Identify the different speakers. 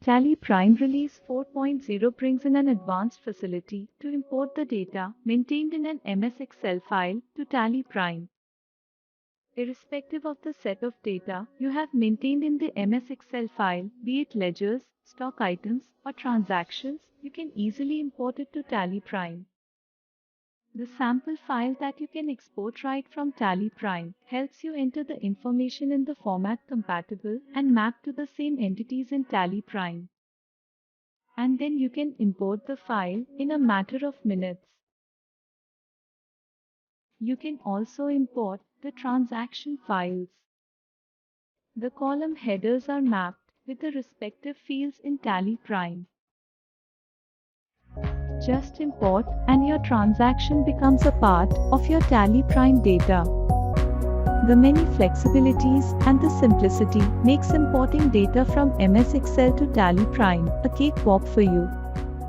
Speaker 1: TallyPrime Release 4.0 brings in an advanced facility to import the data maintained in an MS Excel file to TallyPrime. Irrespective of the set of data you have maintained in the MS Excel file, be it ledgers, stock items, or transactions, you can easily import it to TallyPrime. The sample file that you can export right from TallyPrime helps you enter the information in the format compatible and map to the same entities in TallyPrime. And then you can import the file in a matter of minutes. You can also import the transaction files. The column headers are mapped with the respective fields in TallyPrime. Just import and your transaction becomes a part of your TallyPrime data. The many flexibilities and the simplicity makes importing data from MS Excel to TallyPrime a cakewalk for you.